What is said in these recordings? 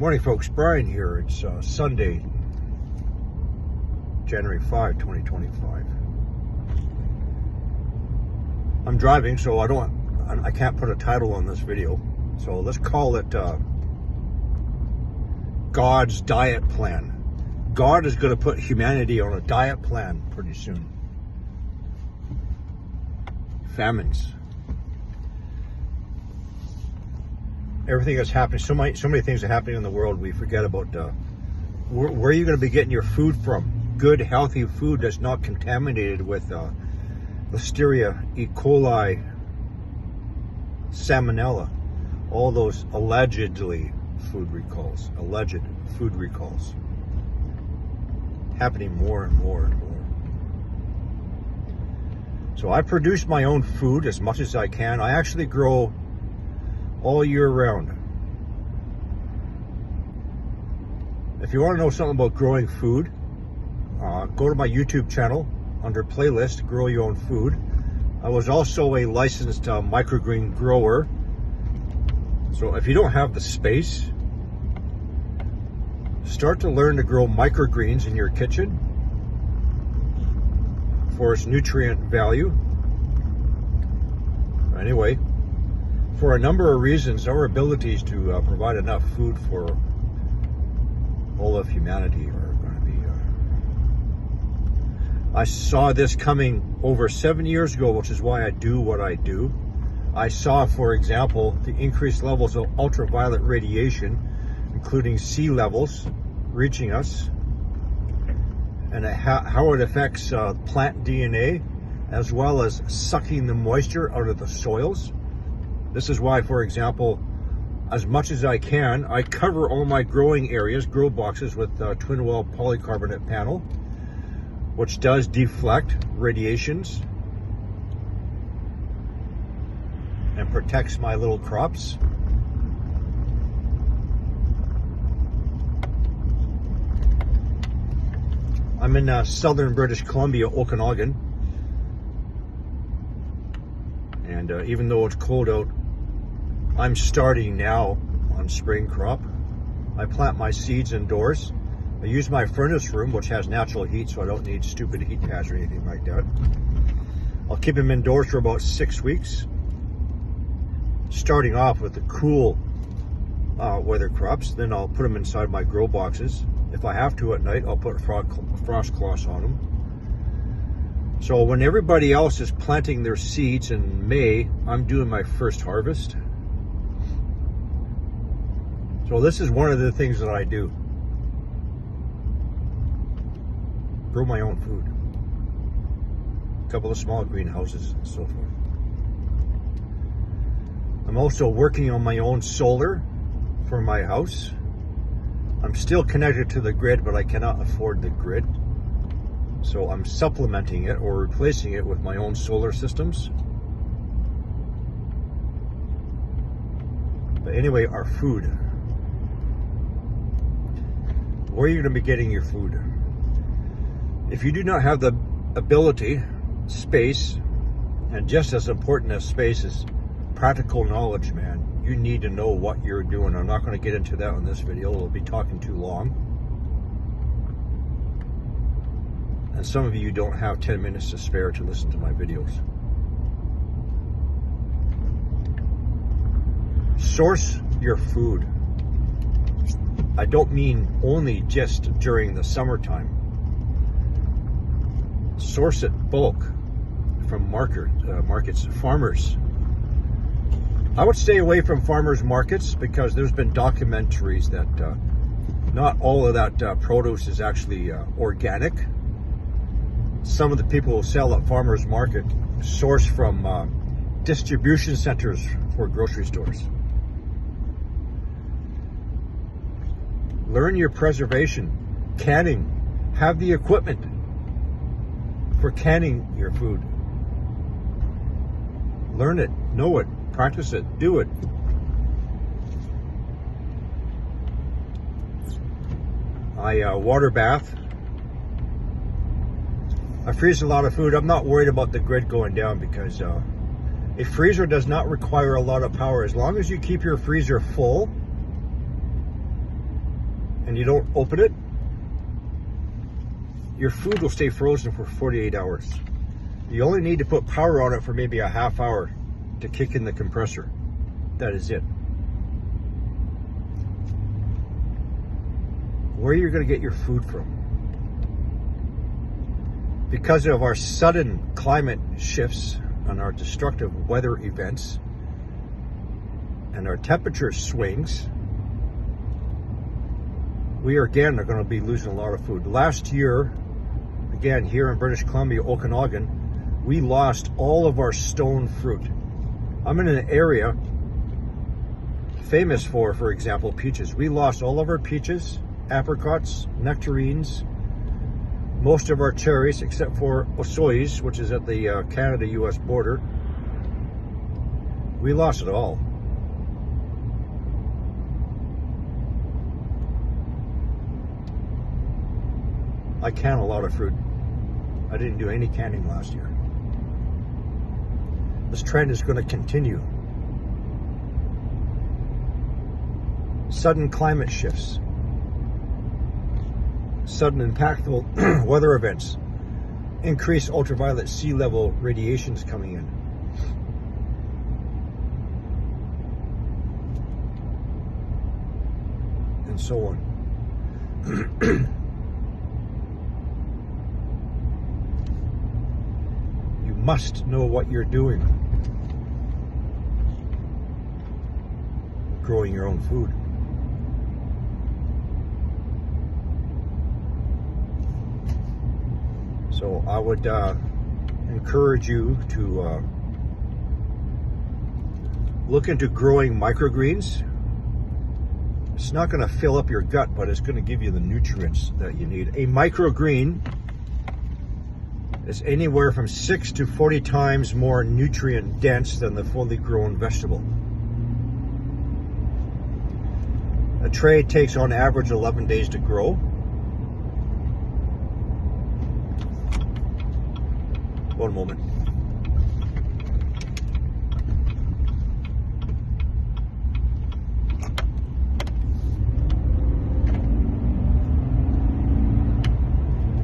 Morning, folks. Brian here. It's Sunday, January 5, 2025. I'm driving, so I can't put a title on this video. So let's call it God's diet plan. God is going to put humanity on a diet plan pretty soon. Famines. Everything that's happening, so many things are happening in the world, we forget about where are you going to be getting your food from? Good, healthy food that's not contaminated with Listeria, E. coli, Salmonella, all those alleged food recalls happening more and more and more. So I produce my own food as much as I can. I actually grow all year round. If you want to know something about growing food, go to my YouTube channel under playlist, Grow Your Own Food. I was also a licensed microgreen grower. So if you don't have the space, start to learn to grow microgreens in your kitchen for its nutrient value. Anyway, for a number of reasons, our abilities to provide enough food for all of humanity are going to be... I saw this coming over 7 years ago, which is why I do what I do. I saw, for example, the increased levels of ultraviolet radiation, including sea levels, reaching us, and how it affects plant DNA, as well as sucking the moisture out of the soils. This is why, for example, as much as I can, I cover all my growing areas, grow boxes, with twin wall polycarbonate panel, which does deflect radiations and protects my little crops. I'm in southern British Columbia, Okanagan, and even though it's cold out, I'm starting now on spring crop. I plant my seeds indoors. I use my furnace room, which has natural heat, so I don't need stupid heat pads or anything like that. I'll keep them indoors for about 6 weeks, starting off with the cool weather crops. Then I'll put them inside my grow boxes. If I have to at night, I'll put frost cloths on them. So when everybody else is planting their seeds in May, I'm doing my first harvest. So this is one of the things that I do. Grow my own food. A couple of small greenhouses and so forth. I'm also working on my own solar for my house. I'm still connected to the grid, but I cannot afford the grid. So I'm supplementing it or replacing it with my own solar systems. But anyway, our food. Where are you going to be getting your food? If you do not have the ability, space, and just as important as space is practical knowledge, man. You need to know what you're doing. I'm not going to get into that in this video. It'll be talking too long. And some of you don't have 10 minutes to spare to listen to my videos. Source your food. I don't mean only just during the summertime. Source it bulk from markets, farmers. I would stay away from farmers markets because there's been documentaries that not all of that produce is actually organic. Some of the people who sell at farmers market source from distribution centers for grocery stores. Learn your preservation, canning. Have the equipment for canning your food. Learn it, know it, practice it, do it. I water bath. I freeze a lot of food. I'm not worried about the grid going down because a freezer does not require a lot of power. As long as you keep your freezer full, and you don't open it, your food will stay frozen for 48 hours. You only need to put power on it for maybe a half hour to kick in the compressor. That is it. Where are you going to get your food from? Because of our sudden climate shifts and our destructive weather events and our temperature swings, we are again going to be losing a lot of food. Last year, again, here in British Columbia, Okanagan, we lost all of our stone fruit. I'm in an area famous for example, peaches. We lost all of our peaches, apricots, nectarines, most of our cherries, except for Osoyoos, which is at the Canada-US border. We lost it all. I can a lot of fruit. I didn't do any canning last year. This trend is going to continue. Sudden climate shifts, sudden impactful weather events, increased ultraviolet sea level radiations coming in. And so on. You must know what you're doing. Growing your own food. So I would encourage you to look into growing microgreens. It's not going to fill up your gut, but it's going to give you the nutrients that you need. A microgreen is anywhere from 6 to 40 times more nutrient dense than the fully grown vegetable. A tray takes on average 11 days to grow. One moment.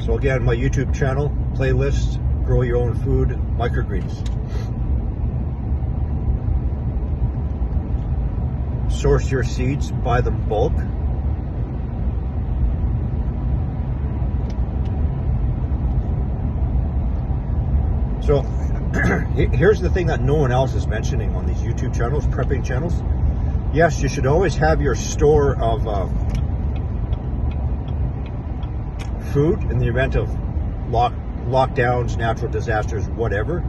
So again, my YouTube channel, playlist, grow your own food, microgreens. Source your seeds, buy them bulk. So here's the thing that no one else is mentioning on these YouTube channels, prepping channels. Yes, you should always have your store of food in the event of lockdowns, natural disasters, whatever.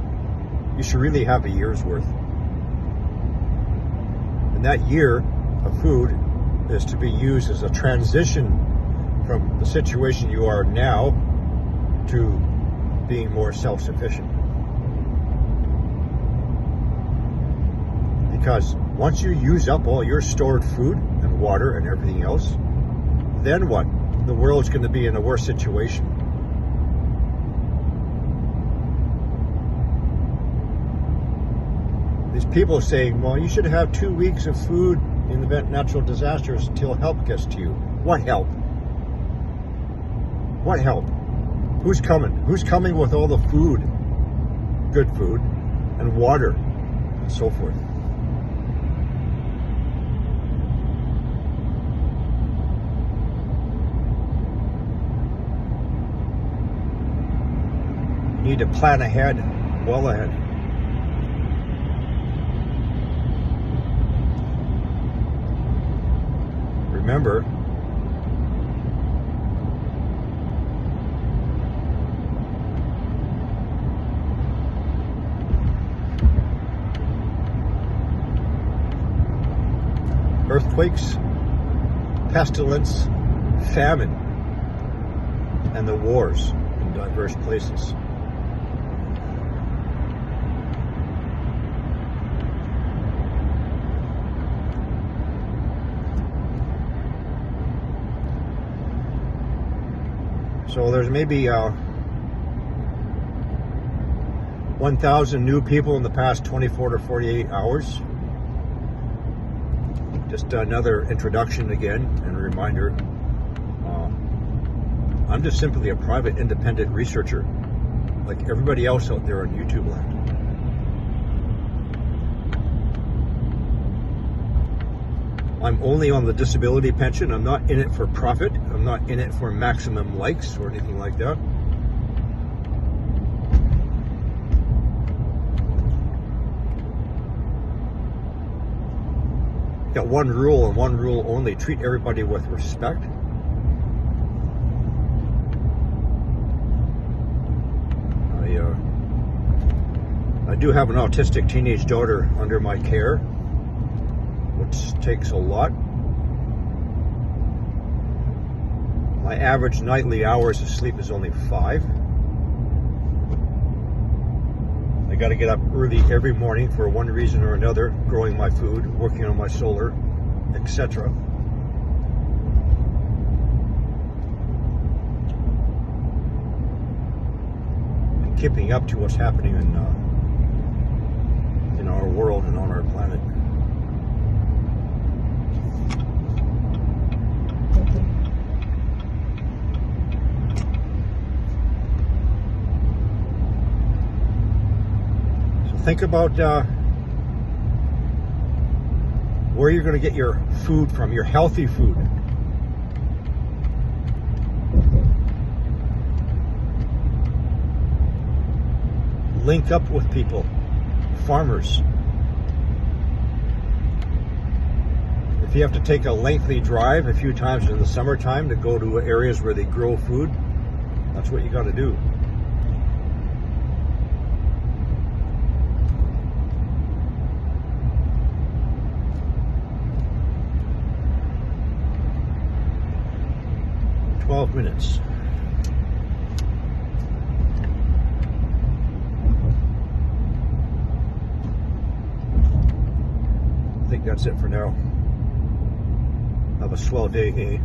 You should really have a year's worth. And that year of food is to be used as a transition from the situation you are now to being more self-sufficient. Because once you use up all your stored food and water and everything else, then what? The world's going to be in a worse situation. These people saying, well, you should have 2 weeks of food in the event of natural disasters until help gets to you. What help? What help? Who's coming? Who's coming with all the food, good food, and water, and so forth? You need to plan ahead, well ahead. Remember, earthquakes, pestilence, famine, and the wars in diverse places. So there's maybe 1,000 new people in the past 24 to 48 hours. Just another introduction again and a reminder. I'm just simply a private independent researcher, like everybody else out there on YouTube land. I'm only on the disability pension. I'm not in it for profit. I'm not in it for maximum likes or anything like that. Got one rule and one rule only: treat everybody with respect. I do have an autistic teenage daughter under my care, which takes a lot. My average nightly hours of sleep is only 5. I got to get up early every morning for one reason or another, growing my food, working on my solar, etc. And keeping up to what's happening in our world and on our planet. Think about where you're going to get your food from, your healthy food. Link up with people, farmers. If you have to take a lengthy drive a few times in the summertime to go to areas where they grow food, that's what you got to do. Minutes. I think that's it for now. Have a swell day, eh?